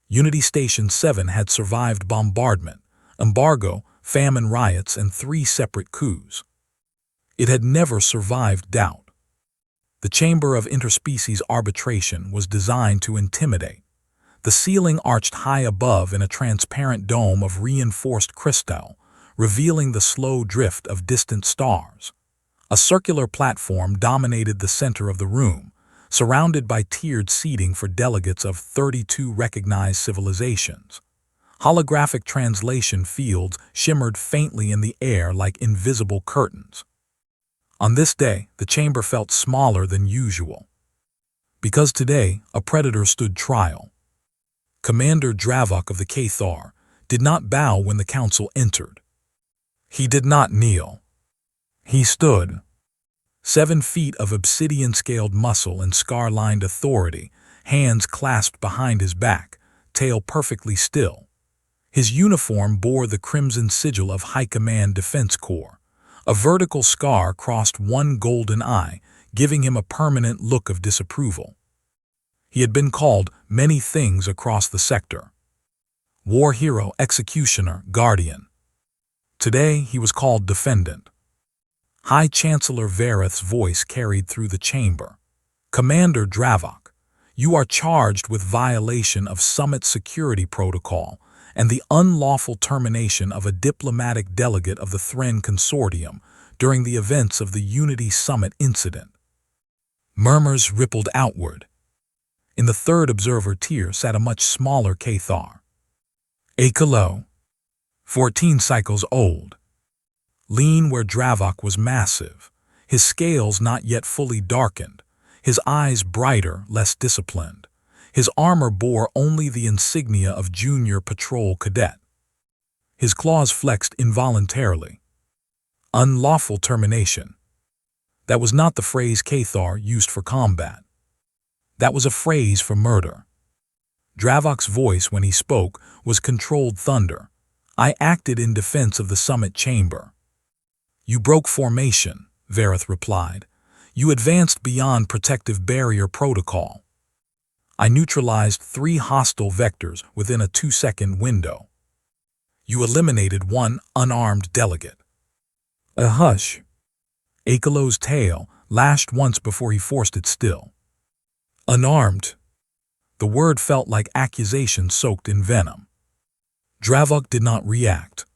Unity Station 7 had survived bombardment, embargo, famine riots, and 3 separate coups. It had never survived doubt. The chamber of interspecies arbitration was designed to intimidate. The ceiling arched high above in a transparent dome of reinforced crystal, revealing the slow drift of distant stars. A circular platform dominated the center of the room, surrounded by tiered seating for delegates of 32 recognized civilizations. Holographic translation fields shimmered faintly in the air like invisible curtains. On this day, the chamber felt smaller than usual. Because today, a predator stood trial. Commander Dravok of the Cathar did not bow when the council entered. He did not kneel. He stood. 7 feet of obsidian-scaled muscle and scar-lined authority, hands clasped behind his back, tail perfectly still. His uniform bore the crimson sigil of High Command Defense Corps. A vertical scar crossed one golden eye, giving him a permanent look of disapproval. He had been called many things across the sector. War hero, executioner, guardian. Today he was called defendant. High Chancellor Vareth's voice carried through the chamber. Commander Dravok, you are charged with violation of Summit Security Protocol and the unlawful termination of a diplomatic delegate of the Thren Consortium during the events of the Unity Summit incident. Murmurs rippled outward. In the third observer tier sat a much smaller Cathar. Akalo, 14 cycles old. Lean where Dravok was massive, his scales not yet fully darkened, his eyes brighter, less disciplined. His armor bore only the insignia of junior patrol cadet. His claws flexed involuntarily. Unlawful termination. That was not the phrase Cathar used for combat. That was a phrase for murder. Dravok's voice when he spoke was controlled thunder. I acted in defense of the summit chamber. You broke formation, Vareth replied. You advanced beyond protective barrier protocol. I neutralized 3 hostile vectors within a 2-second window. You eliminated 1 unarmed delegate. A hush. Akalo's tail lashed once before he forced it still. Unarmed. The word felt like accusation soaked in venom. Dravok did not react.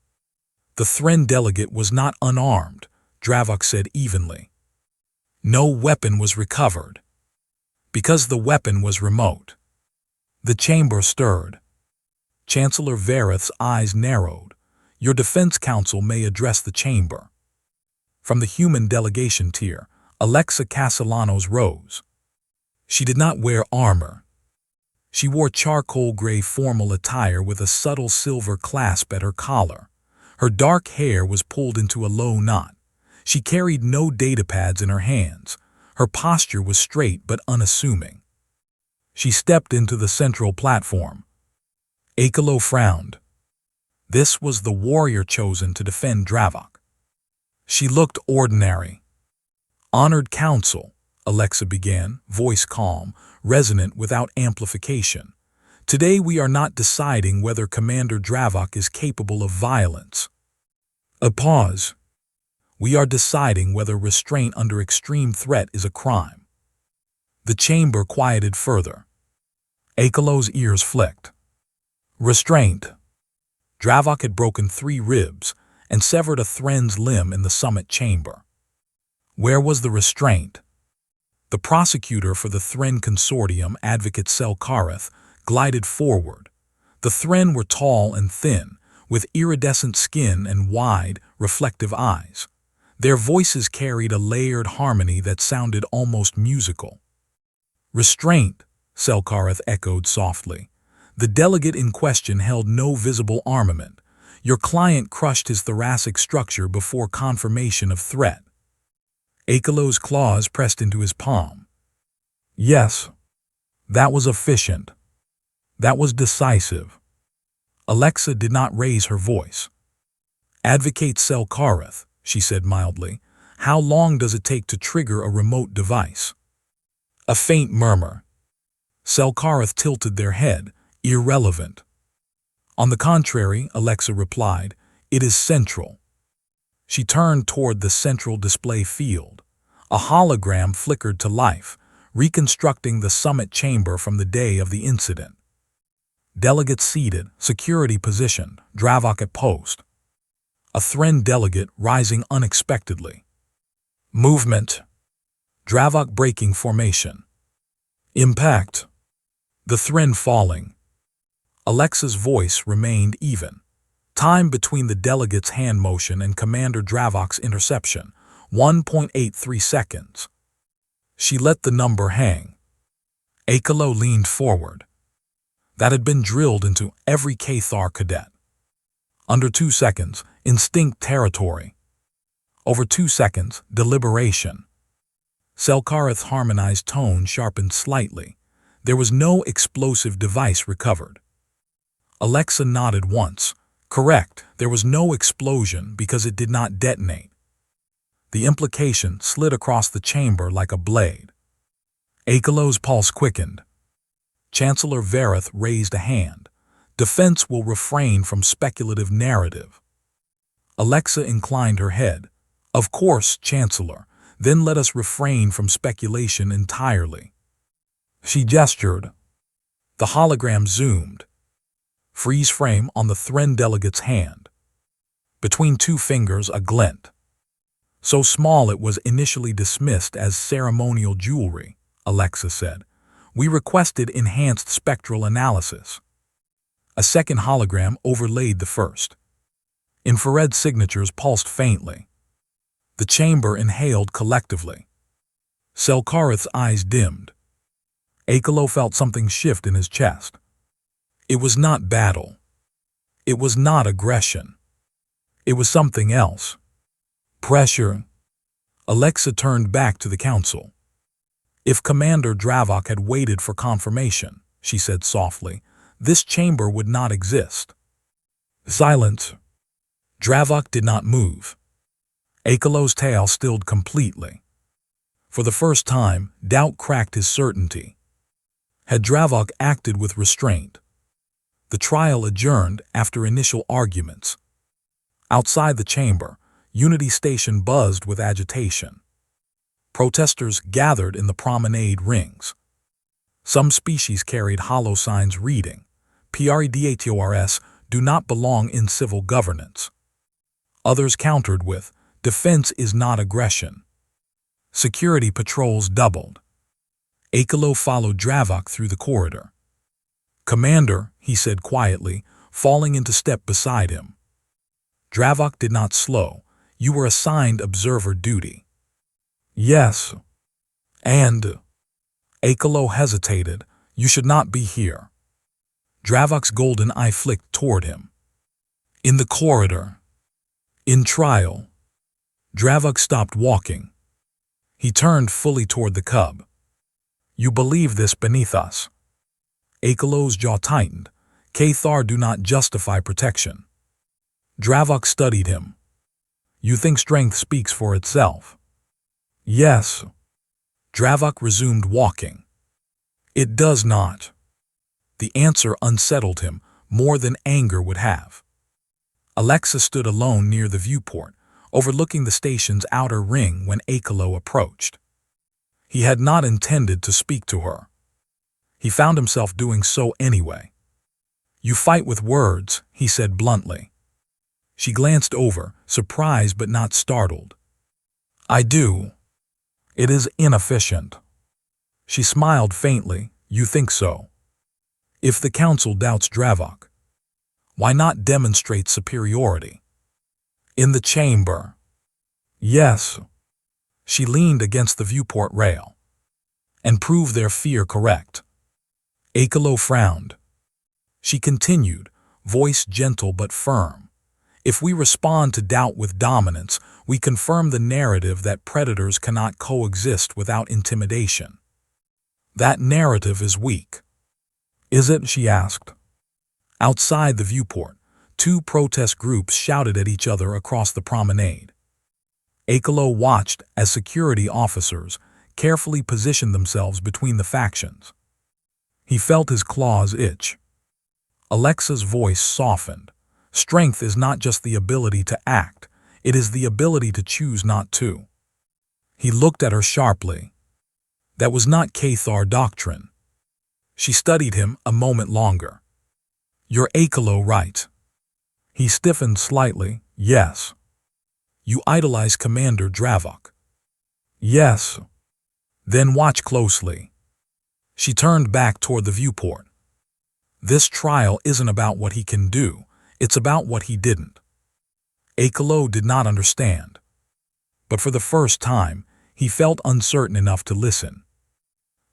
The Thren delegate was not unarmed, Dravok said evenly. No weapon was recovered. Because the weapon was remote. The chamber stirred. Chancellor Vareth's eyes narrowed. Your defense council may address the chamber. From the human delegation tier, Alexa Castellanos rose. She did not wear armor. She wore charcoal-gray formal attire with a subtle silver clasp at her collar. Her dark hair was pulled into a low knot. She carried no datapads in her hands. Her posture was straight but unassuming. She stepped into the central platform. Akalo frowned. This was the warrior chosen to defend Dravok. She looked ordinary. Honored Council, Alexa began, voice calm, resonant without amplification. Today we are not deciding whether Commander Dravok is capable of violence. A pause. We are deciding whether restraint under extreme threat is a crime. The chamber quieted further. Akalo's ears flicked. Restraint. Dravok had broken 3 ribs and severed a Thren's limb in the summit chamber. Where was the restraint? The prosecutor for the Thren Consortium, Advocate Selkareth, glided forward. The Thren were tall and thin, with iridescent skin and wide, reflective eyes. Their voices carried a layered harmony that sounded almost musical. Restraint, Selkareth echoed softly. The delegate in question held no visible armament. Your client crushed his thoracic structure before confirmation of threat. Akalo's claws pressed into his palm. Yes, that was efficient. That was decisive. Alexa did not raise her voice. Advocate Selkareth, she said mildly. How long does it take to trigger a remote device? A faint murmur. Selkareth tilted their head, irrelevant. On the contrary, Alexa replied, it is central. She turned toward the central display field. A hologram flickered to life, reconstructing the summit chamber from the day of the incident. Delegates seated, security positioned, Dravok at post. A Thren delegate rising unexpectedly. Movement. Dravok breaking formation. Impact. The Thren falling. Alexa's voice remained even. Time between the delegate's hand motion and Commander Dravok's interception, 1.83 seconds. She let the number hang. Akelo leaned forward. That had been drilled into every Cathar cadet. Under 2 seconds, instinct territory. Over 2 seconds, deliberation. Selkarith's harmonized tone sharpened slightly. There was no explosive device recovered. Alexa nodded once. Correct, there was no explosion because it did not detonate. The implication slid across the chamber like a blade. Akelo's pulse quickened. Chancellor Vareth raised a hand. Defense will refrain from speculative narrative. Alexa inclined her head. Of course, Chancellor, then let us refrain from speculation entirely. She gestured. The hologram zoomed. Freeze frame on the Thren delegate's hand. Between 2 fingers, a glint. So small it was initially dismissed as ceremonial jewelry, Alexa said. We requested enhanced spectral analysis. A second hologram overlaid the first. Infrared signatures pulsed faintly. The chamber inhaled collectively. Selkarith's eyes dimmed. Akelo felt something shift in his chest. It was not battle. It was not aggression. It was something else. Pressure. Alexa turned back to the council. If Commander Dravok had waited for confirmation, she said softly, this chamber would not exist. Silence. Dravok did not move. Akelo's tail stilled completely. For the first time, doubt cracked his certainty. Had Dravok acted with restraint? The trial adjourned after initial arguments. Outside the chamber, Unity Station buzzed with agitation. Protesters gathered in the promenade rings. Some species carried hollow signs reading, PREDATORS do not belong in civil governance. Others countered with, defense is not aggression. Security patrols doubled. Akelo followed Dravok through the corridor. Commander, he said quietly, falling into step beside him. Dravok did not slow. You were assigned observer duty. Yes. And Akelo hesitated. You should not be here. Dravok's golden eye flicked toward him. In the corridor. In trial. Dravok stopped walking. He turned fully toward the cub. You believe this beneath us. Akelo's jaw tightened. Cathar do not justify protection. Dravok studied him. You think strength speaks for itself? Yes. Dravok resumed walking. It does not. The answer unsettled him more than anger would have. Alexa stood alone near the viewport, overlooking the station's outer ring when Akelo approached. He had not intended to speak to her. He found himself doing so anyway. You fight with words, he said bluntly. She glanced over, surprised but not startled. I do. It is inefficient. She smiled faintly. You think so? If the council doubts Dravok, why not demonstrate superiority? In the chamber. Yes. She leaned against the viewport rail. And prove their fear correct. Akelo frowned. She continued, voice gentle but firm. If we respond to doubt with dominance, we confirm the narrative that predators cannot coexist without intimidation. That narrative is weak. Is it? She asked. Outside the viewport, 2 protest groups shouted at each other across the promenade. Akelo watched as security officers carefully positioned themselves between the factions. He felt his claws itch. Alexa's voice softened. Strength is not just the ability to act, it is the ability to choose not to. He looked at her sharply. That was not Cathar doctrine. She studied him a moment longer. You're Akelo, right? He stiffened slightly. Yes. You idolize Commander Dravok. Yes. Then watch closely. She turned back toward the viewport. This trial isn't about what he can do, it's about what he didn't. Akelo did not understand. But for the first time, he felt uncertain enough to listen.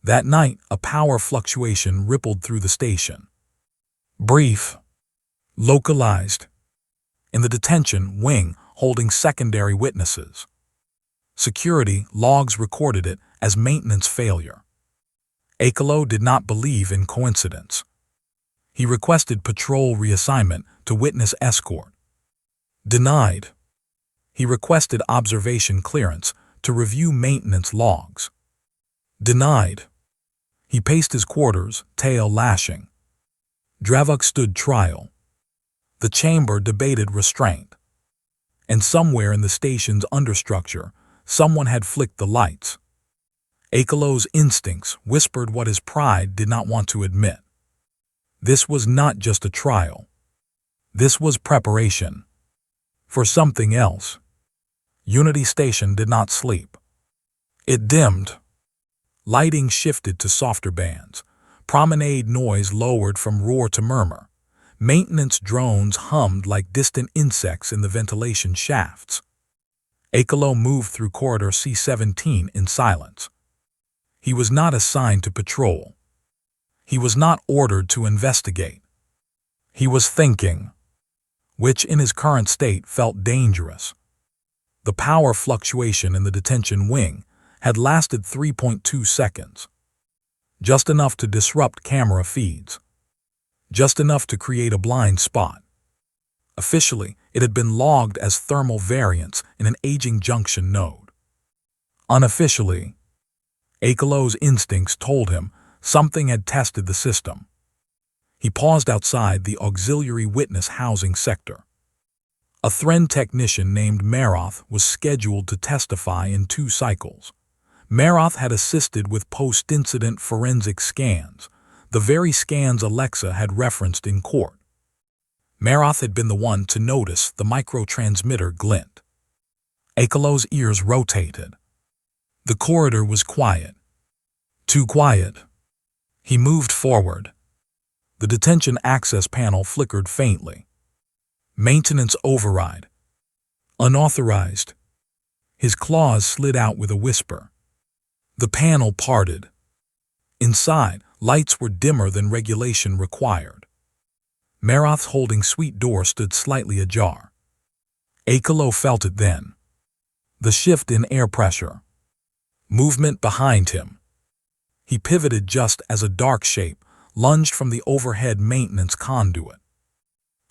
That night, a power fluctuation rippled through the station. Brief. Localized. In the detention wing, holding secondary witnesses. Security logs recorded it as maintenance failure. Akelo did not believe in coincidence. He requested patrol reassignment to witness escort. Denied. He requested observation clearance to review maintenance logs. Denied. He paced his quarters, tail lashing. Dravok stood trial. The chamber debated restraint. And somewhere in the station's understructure, someone had flicked the lights. Akelo's instincts whispered what his pride did not want to admit. This was not just a trial. This was preparation. For something else. Unity Station did not sleep. It dimmed. Lighting shifted to softer bands. Promenade noise lowered from roar to murmur. Maintenance drones hummed like distant insects in the ventilation shafts. Akelo moved through corridor C-17 in silence. He was not assigned to patrol. He was not ordered to investigate. He was thinking, which in his current state felt dangerous. The power fluctuation in the detention wing had lasted 3.2 seconds. Just enough to disrupt camera feeds. Just enough to create a blind spot. Officially, it had been logged as thermal variance in an aging junction node. Unofficially, Akelo's instincts told him something had tested the system. He paused outside the auxiliary witness housing sector. A Thren technician named Maroth was scheduled to testify in 2 cycles. Maroth had assisted with post-incident forensic scans, the very scans Alexa had referenced in court. Maroth had been the one to notice the microtransmitter glint. Akelo's ears rotated. The corridor was quiet. Too quiet. He moved forward. The detention access panel flickered faintly. Maintenance override. Unauthorized. His claws slid out with a whisper. The panel parted. Inside, lights were dimmer than regulation required. Maroth's holding suite door stood slightly ajar. Akelo felt it then. The shift in air pressure. Movement behind him. He pivoted just as a dark shape lunged from the overhead maintenance conduit.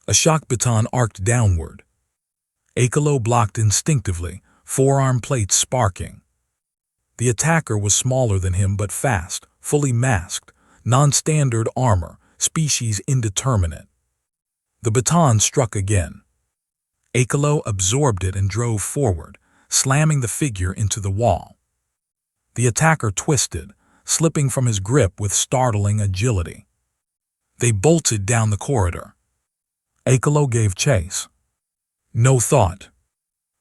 A shock baton arced downward. Akelo blocked instinctively, forearm plates sparking. The attacker was smaller than him but fast, fully masked, non-standard armor, species indeterminate. The baton struck again. Akelo absorbed it and drove forward, slamming the figure into the wall. The attacker twisted, slipping from his grip with startling agility. They bolted down the corridor. Akelo gave chase. No thought.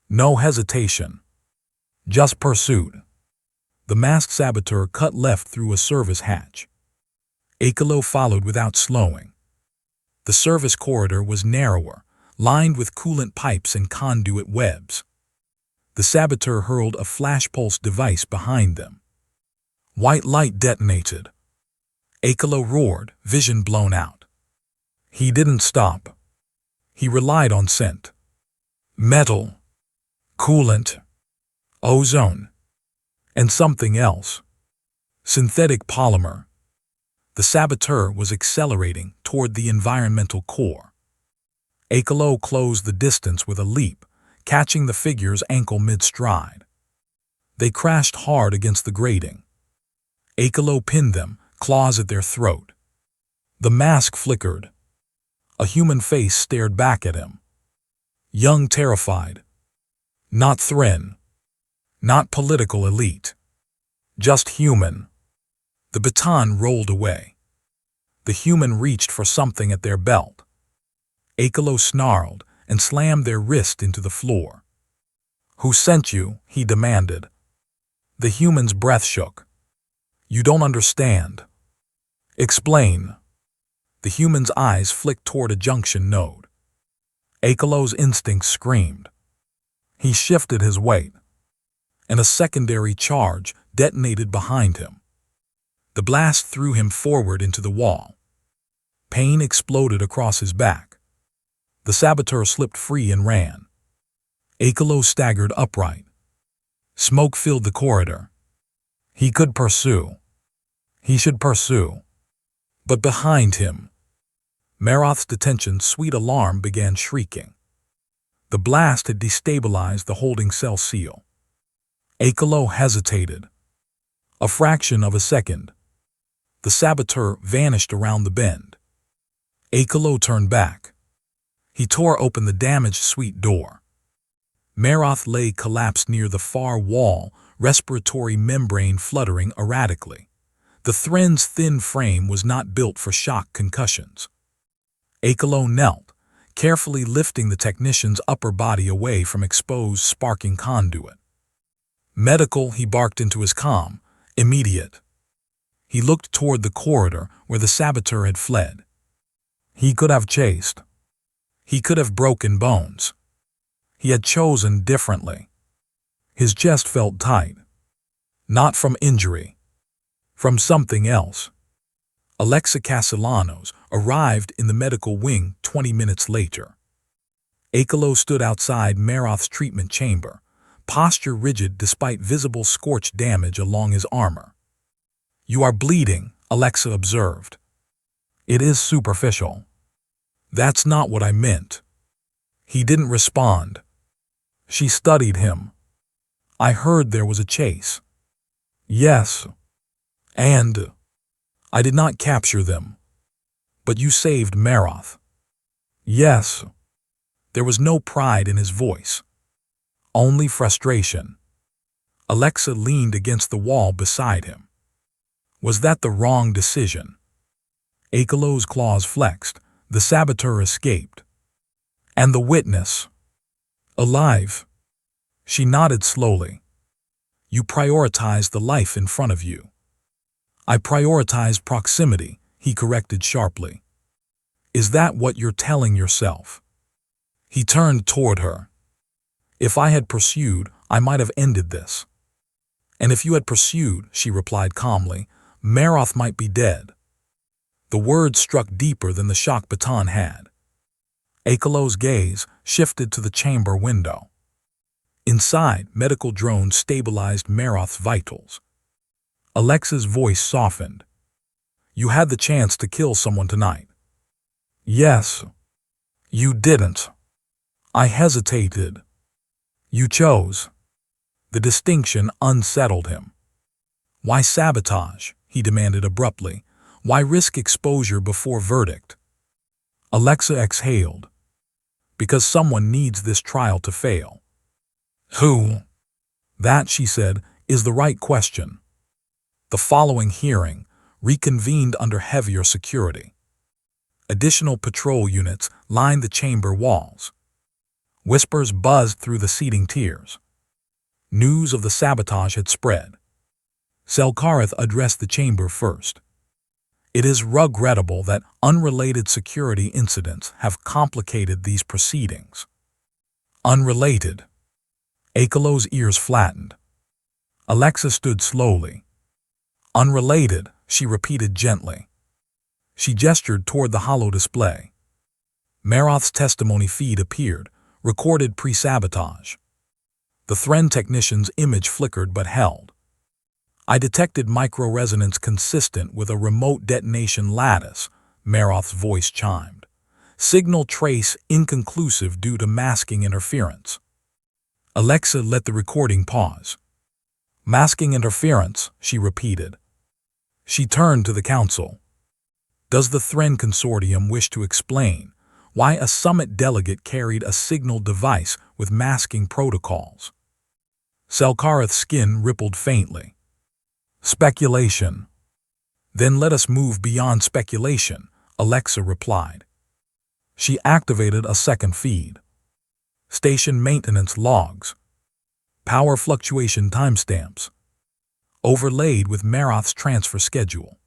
No hesitation. Just pursuit. The masked saboteur cut left through a service hatch. Akelo followed without slowing. The service corridor was narrower, lined with coolant pipes and conduit webs. The saboteur hurled a flash pulse device behind them. White light detonated. Akelo roared, vision blown out. He didn't stop. He relied on scent. Metal, coolant, ozone, and something else. Synthetic polymer. The saboteur was accelerating toward the environmental core. Akelo closed the distance with a leap, catching the figure's ankle mid-stride. They crashed hard against the grating. Akelo pinned them, claws at their throat. The mask flickered. A human face stared back at him. Young, terrified. Not Thren. Not political elite. Just human. The baton rolled away. The human reached for something at their belt. Akelo snarled and slammed their wrist into the floor. "Who sent you?" he demanded. The human's breath shook. "You don't understand." "Explain." The human's eyes flicked toward a junction node. Akelo's instincts screamed. He shifted his weight, and a secondary charge detonated behind him. The blast threw him forward into the wall. Pain exploded across his back. The saboteur slipped free and ran. Akelo staggered upright. Smoke filled the corridor. He could pursue. He should pursue. But behind him, Maroth's detention's sweet alarm began shrieking. The blast had destabilized the holding cell seal. Akelo hesitated. A fraction of a second. The saboteur vanished around the bend. Akelo turned back. He tore open the damaged suite door. Maroth lay collapsed near the far wall, respiratory membrane fluttering erratically. The Thren's thin frame was not built for shock concussions. Akelo knelt, carefully lifting the technician's upper body away from exposed sparking conduit. "Medical," he barked into his comm. "Immediate." He looked toward the corridor where the saboteur had fled. He could have chased. He could have broken bones. He had chosen differently. His chest felt tight. Not from injury. From something else. Alexa Castellanos arrived in the medical wing 20 minutes later. Akelo stood outside Maroth's treatment chamber, posture rigid despite visible scorch damage along his armor. "You are bleeding," Alexa observed. "It is superficial." "That's not what I meant." He didn't respond. She studied him. "I heard there was a chase." "Yes. And I did not capture them. But you saved Maroth." "Yes." There was no pride in his voice. Only frustration. Alexa leaned against the wall beside him. Was that the wrong decision? Akelo's claws flexed. The saboteur escaped. And the witness? Alive. She nodded slowly. "You prioritized the life in front of you." "I prioritized proximity," he corrected sharply. "Is that what you're telling yourself?" He turned toward her. "If I had pursued, I might have ended this." "And if you had pursued," she replied calmly, "Maroth might be dead." The words struck deeper than the shock baton had. Akelo's gaze shifted to the chamber window. Inside, medical drones stabilized Maroth's vitals. Alexa's voice softened. "You had the chance to kill someone tonight." "Yes." "You didn't." "I hesitated." "You chose." The distinction unsettled him. "Why sabotage?" he demanded abruptly. "Why risk exposure before verdict?" Alexa exhaled. "Because someone needs this trial to fail." "Who?" "That," she said, "is the right question." The following hearing reconvened under heavier security. Additional patrol units lined the chamber walls. Whispers buzzed through the seething tiers. News of the sabotage had spread. Selkareth addressed the chamber first. "It is regrettable that unrelated security incidents have complicated these proceedings." "Unrelated?" Akelo's ears flattened. Alexa stood slowly. "Unrelated," she repeated gently. She gestured toward the hollow display. Maroth's testimony feed appeared, recorded pre-sabotage. The Thren technician's image flickered but held. "I detected micro-resonance consistent with a remote detonation lattice," Maroth's voice chimed. "Signal trace inconclusive due to masking interference." Alexa let the recording pause. "Masking interference," she repeated. She turned to the council. "Does the Thren Consortium wish to explain, Why a summit delegate carried a signal device with masking protocols. Selkarith's skin rippled faintly. Speculation. Then let us move beyond speculation, Alexa replied. She activated a second feed. Station maintenance logs. Power fluctuation timestamps. Overlaid with Maroth's transfer schedule.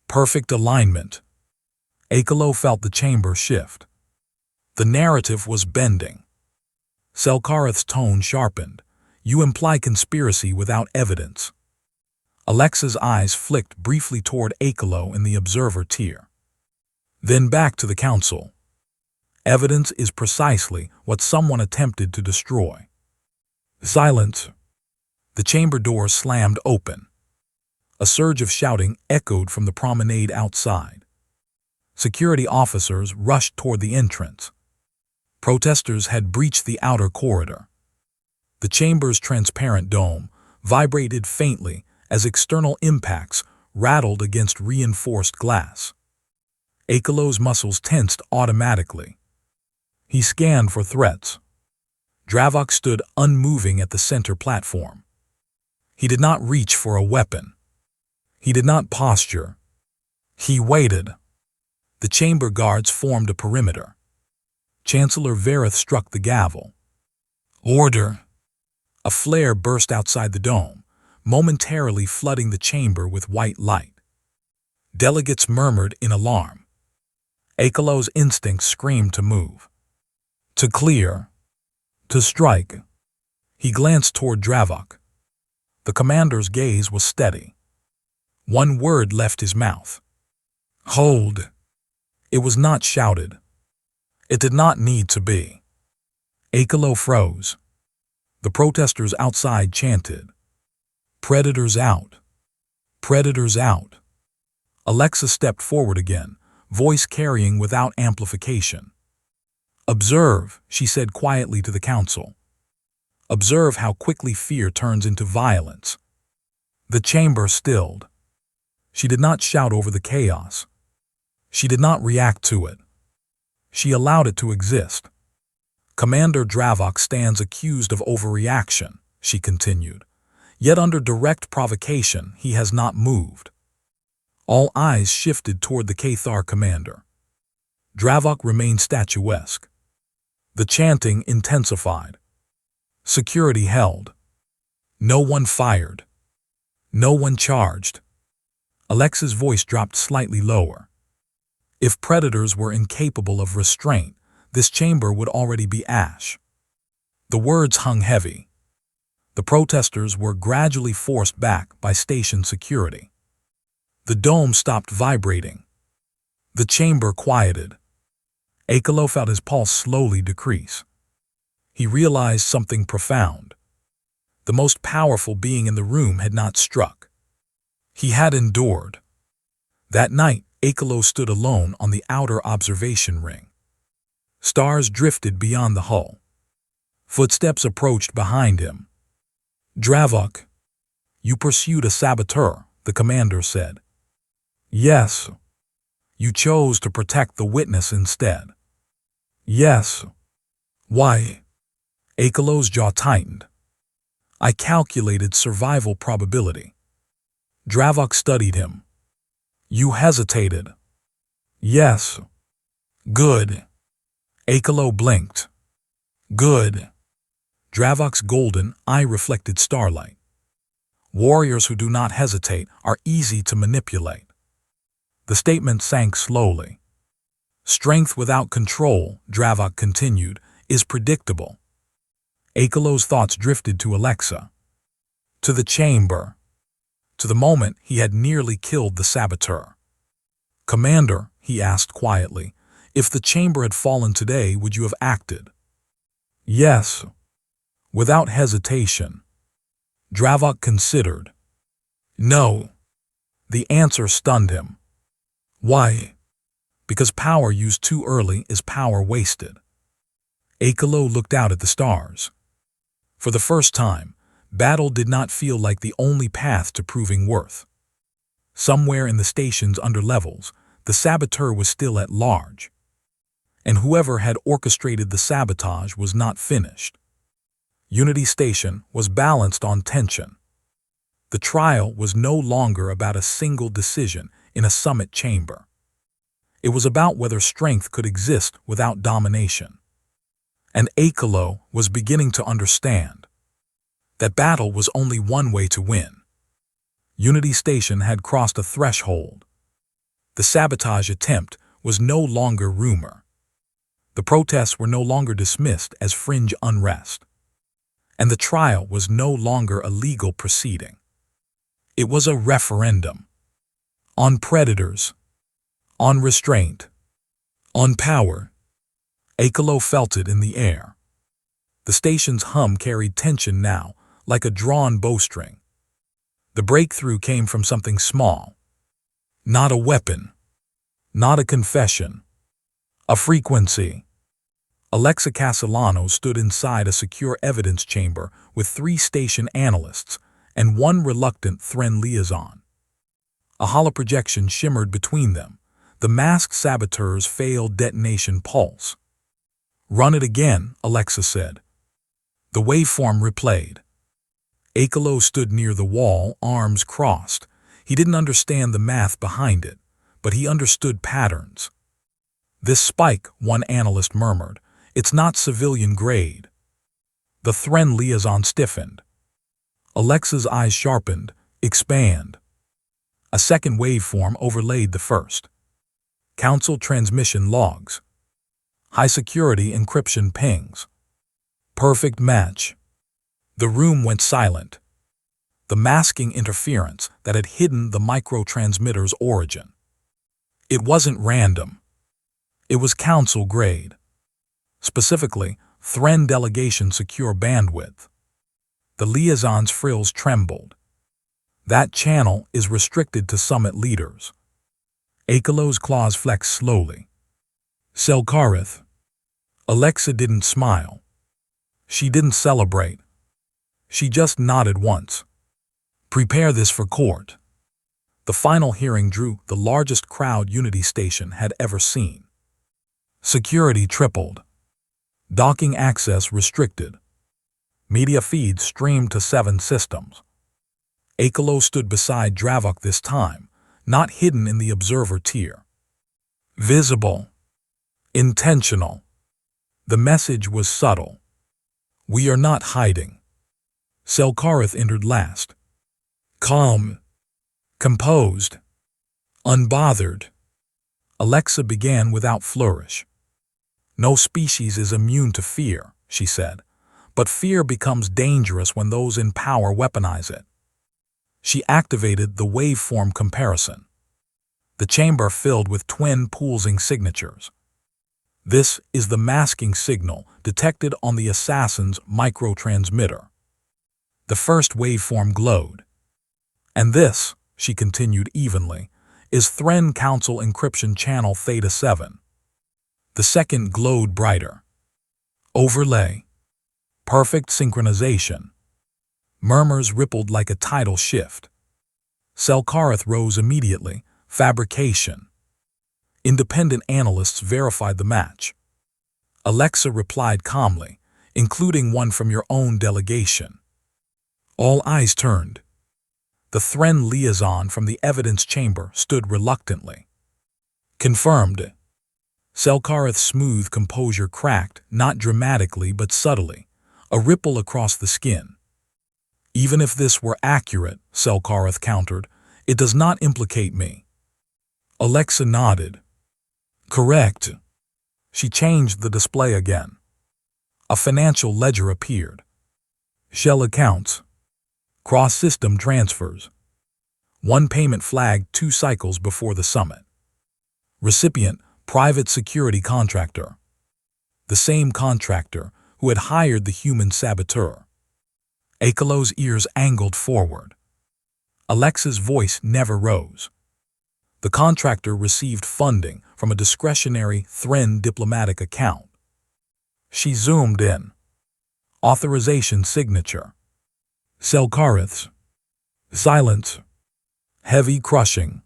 Perfect alignment. Akelo felt the chamber shift. The narrative was bending. Selkarith's tone sharpened. You imply conspiracy without evidence. Alexa's eyes flicked briefly toward Akelo in the observer tier. Then back to the council. Evidence is precisely what someone attempted to destroy. Silence. The chamber door slammed open. A surge of shouting echoed from the promenade outside. Security officers rushed toward the entrance. Protesters had breached the outer corridor. The chamber's transparent dome vibrated faintly as external impacts rattled against reinforced glass. Akelo's muscles tensed automatically. He scanned for threats. Dravok stood unmoving at the center platform. He did not reach for a weapon. He did not posture. He waited. The chamber guards formed a perimeter. Chancellor Vareth struck the gavel. Order! A flare burst outside the dome, momentarily flooding the chamber with white light. Delegates murmured in alarm. Akelo's instincts screamed to move. To clear. To strike. He glanced toward Dravok. The commander's gaze was steady. One word left his mouth. Hold. It was not shouted. It did not need to be. Akelo froze. The protesters outside chanted, Predators out. Predators out. Alexa stepped forward again, voice carrying without amplification. Observe, she said quietly to the council. Observe how quickly fear turns into violence. The chamber stilled. She did not shout over the chaos. She did not react to it. She allowed it to exist. Commander Dravok stands accused of overreaction, she continued. Yet under direct provocation, he has not moved. All eyes shifted toward the Cathar commander. Dravok remained statuesque. The chanting intensified. Security held. No one fired. No one charged. Alexa's voice dropped slightly lower. If predators were incapable of restraint, this chamber would already be ash. The words hung heavy. The protesters were gradually forced back by station security. The dome stopped vibrating. The chamber quieted. Akelo felt his pulse slowly decrease. He realized something profound. The most powerful being in the room had not struck. He had endured. That night, Akelo stood alone on the outer observation ring. Stars drifted beyond the hull. Footsteps approached behind him. Dravok, you pursued a saboteur, the commander said. Yes. You chose to protect the witness instead. Yes. Why? Akelo's jaw tightened. I calculated survival probability. Dravok studied him. You hesitated. Yes. Good. Akelo blinked. Good. Dravok's golden eye reflected starlight. Warriors who do not hesitate are easy to manipulate. The statement sank slowly. Strength without control, Dravok continued, is predictable. Akelo's thoughts drifted to Alexa. To the chamber. To the moment he had nearly killed the saboteur. Commander, he asked quietly, if the chamber had fallen today, would you have acted? Yes. Without hesitation. Dravok considered. No. The answer stunned him. Why? Because power used too early is power wasted. Akelo looked out at the stars. For the first time, battle did not feel like the only path to proving worth. Somewhere in the station's underlevels, the saboteur was still at large. and whoever had orchestrated the sabotage was not finished. Unity Station was balanced on tension. The trial was no longer about a single decision in a summit chamber. It was about whether strength could exist without domination. And Akelo was beginning to understand that battle was only one way to win. Unity Station had crossed a threshold. The sabotage attempt was no longer rumor. The protests were no longer dismissed as fringe unrest. And the trial was no longer a legal proceeding. It was a referendum. On predators. On restraint. On power. Akelo felt it in the air. The station's hum carried tension now, like a drawn bowstring. The breakthrough came from something small. Not a weapon. Not a confession. A frequency. Alexa Castellano stood inside a secure evidence chamber with 3 station analysts and 1 reluctant Thren liaison. A holoprojection shimmered between them, the masked saboteur's failed detonation pulse. "Run it again," Alexa said. The waveform replayed. Akelo stood near the wall, arms crossed. He didn't understand the math behind it, but he understood patterns. "This spike," one analyst murmured, "it's not civilian grade." The Thren liaison stiffened. Alexa's eyes sharpened. "Expand." A second waveform overlaid the first. Council transmission logs. High-security encryption pings. Perfect match. The room went silent. The masking interference that had hidden the microtransmitter's origin. It wasn't random. It was council grade. Specifically, Thren delegation secure bandwidth. The liaison's frills trembled. "That channel is restricted to summit leaders." Akelo's claws flexed slowly. "Selkarith." Alexa didn't smile. She didn't celebrate. She just nodded once. "Prepare this for court." The final hearing drew the largest crowd Unity Station had ever seen. Security tripled. Docking access restricted. Media feeds streamed to 7 systems. Akelo stood beside Dravok this time, not hidden in the observer tier. Visible. Intentional. The message was subtle. "We are not hiding." Selkarith entered last. Calm. Composed. Unbothered. Alexa began without flourish. "No species is immune to fear," she said, "but fear becomes dangerous when those in power weaponize it." She activated the waveform comparison. The chamber filled with twin pulsing signatures. "This is the masking signal detected on the assassin's microtransmitter." The first waveform glowed. "And this," she continued evenly, "is Thren Council encryption channel Theta 7. The second glowed brighter. Overlay. Perfect synchronization. Murmurs rippled like a tidal shift. Selkarith rose immediately. Fabrication. Independent analysts verified the match. Alexa replied calmly, "Including one from your own delegation." All eyes turned. The Thren liaison from the evidence chamber stood reluctantly. "Confirmed." Selkarith's smooth composure cracked, not dramatically but subtly, a ripple across the skin. "Even if this were accurate," Selkarith countered, "it does not implicate me." Alexa nodded. "Correct." She changed the display again. A financial ledger appeared. Shell accounts. Cross-system transfers. One payment flagged 2 cycles before the summit. Recipient, private security contractor. The same contractor who had hired the human saboteur. Akelo's ears angled forward. Alexa's voice never rose. The contractor received funding from a discretionary Thren diplomatic account. She zoomed in. Authorization signature. Selkarith's. Silence. Heavy crushing.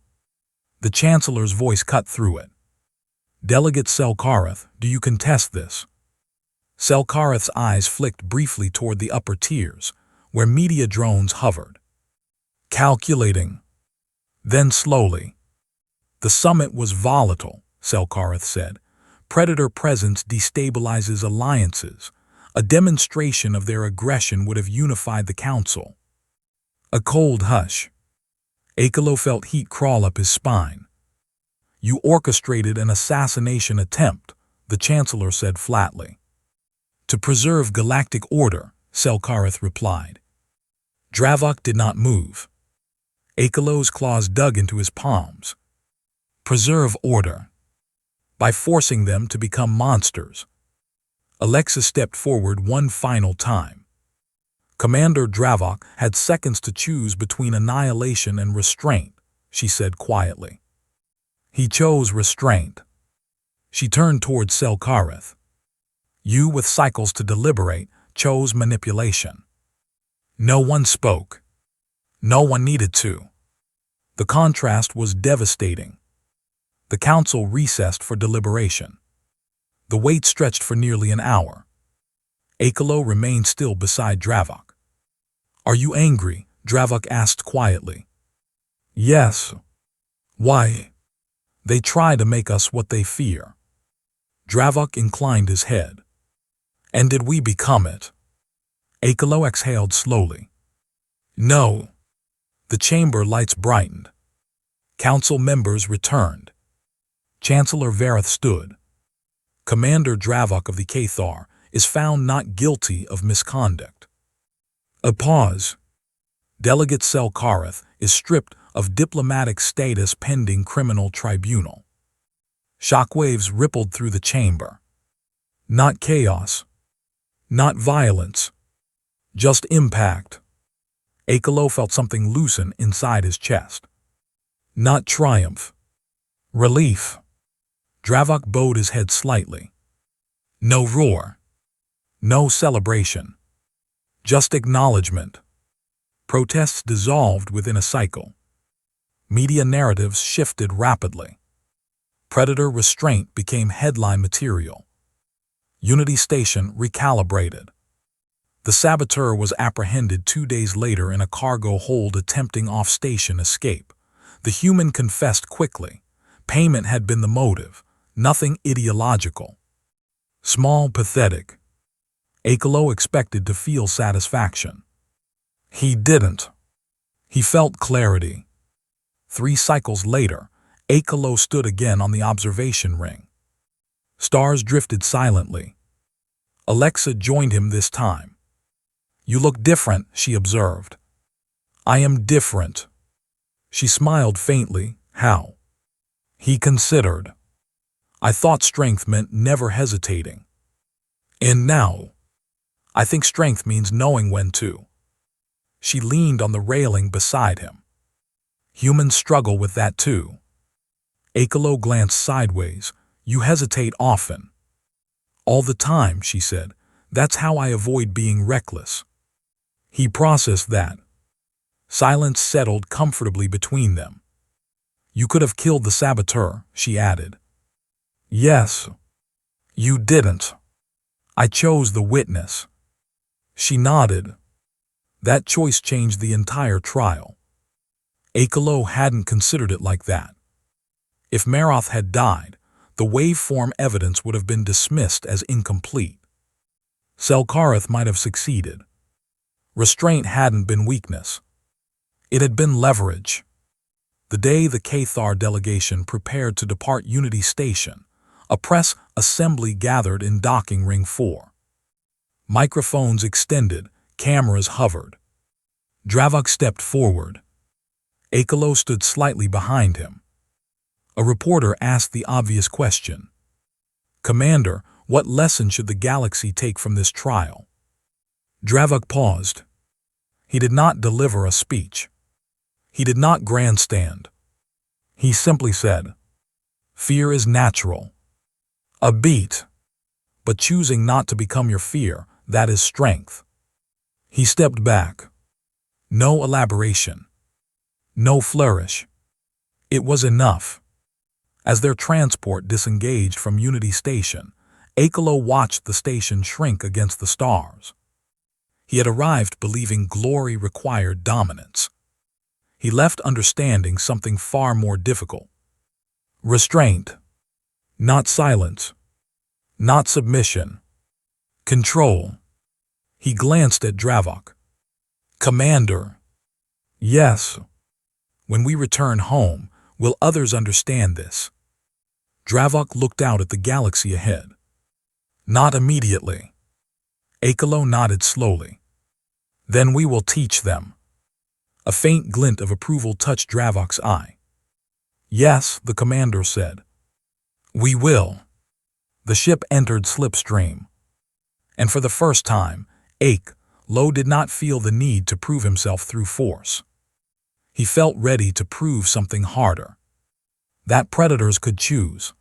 The Chancellor's voice cut through it. Delegate Selkarth, do you contest this? Selkarth's eyes flicked briefly toward the upper tiers, where media drones hovered. Calculating. Then slowly. The summit was volatile, Selkarth said. Predator presence destabilizes alliances. A demonstration of their aggression would have unified the council. A cold hush. Akelo felt heat crawl up his spine. You orchestrated an assassination attempt, the Chancellor said flatly. To preserve galactic order, Selkarth replied. Dravok did not move. Akelo's claws dug into his palms. Preserve order. By forcing them to become monsters. Alexa stepped forward one final time. Commander Dravok had seconds to choose between annihilation and restraint, she said quietly. He chose restraint. She turned toward Selkarth. You, with cycles to deliberate, chose manipulation. No one spoke. No one needed to. The contrast was devastating. The council recessed for deliberation. The wait stretched for nearly an hour. Akelo remained still beside Dravok. Are you angry? Dravok asked quietly. Yes. Why? They try to make us what they fear. Dravok inclined his head. And did we become it? Akelo exhaled slowly. No. The chamber lights brightened. Council members returned. Chancellor Vareth stood. Commander Dravok of the Cathar is found not guilty of misconduct. A pause. Delegate Selkarth is stripped of diplomatic status pending criminal tribunal. Shockwaves rippled through the chamber. Not chaos. Not violence. Just impact. Akelo felt something loosen inside his chest. Not triumph. Relief. Dravok bowed his head slightly. No roar. No celebration. Just acknowledgement. Protests dissolved within a cycle. Media narratives shifted rapidly. Predator restraint became headline material. Unity Station recalibrated. The saboteur was apprehended 2 days later in a cargo hold attempting off-station escape. The human confessed quickly. Payment had been the motive, nothing ideological. Small, pathetic. Akelo expected to feel satisfaction. He didn't. He felt clarity. 3 cycles later, Akelo stood again on the observation ring. Stars drifted silently. Alexa joined him this time. You look different, she observed. I am different. She smiled faintly. How? He considered. I thought strength meant never hesitating. And now, I think strength means knowing when to. She leaned on the railing beside him. Humans struggle with that too. Akelo glanced sideways. You hesitate often. All the time, she said. That's how I avoid being reckless. He processed that. Silence settled comfortably between them. You could have killed the saboteur, she added. Yes. You didn't. I chose the witness. She nodded. That choice changed the entire trial. Akelo hadn't considered it like that. If Maroth had died, the waveform evidence would have been dismissed as incomplete. Selkarth might have succeeded. Restraint hadn't been weakness. It had been leverage. The day the Cathar delegation prepared to depart Unity Station, a press assembly gathered in Docking Ring 4. Microphones extended, cameras hovered. Dravok stepped forward. Akelo stood slightly behind him. A reporter asked the obvious question. Commander, what lesson should the galaxy take from this trial? Dravok paused. He did not deliver a speech. He did not grandstand. He simply said, fear is natural. A beat. But choosing not to become your fear, that is strength. He stepped back. No elaboration. No flourish. It was enough. As their transport disengaged from Unity Station, Akelo watched the station shrink against the stars. He had arrived believing glory required dominance. He left understanding something far more difficult. Restraint. Not silence. Not submission. Control. He glanced at Dravok. Commander. Yes. When we return home, will others understand this? Dravok looked out at the galaxy ahead. Not immediately. Akelo nodded slowly. Then we will teach them. A faint glint of approval touched Dravok's eye. Yes, the commander said. We will. The ship entered slipstream. And for the first time, Akelo did not feel the need to prove himself through force. He felt ready to prove something harder. That predators could choose.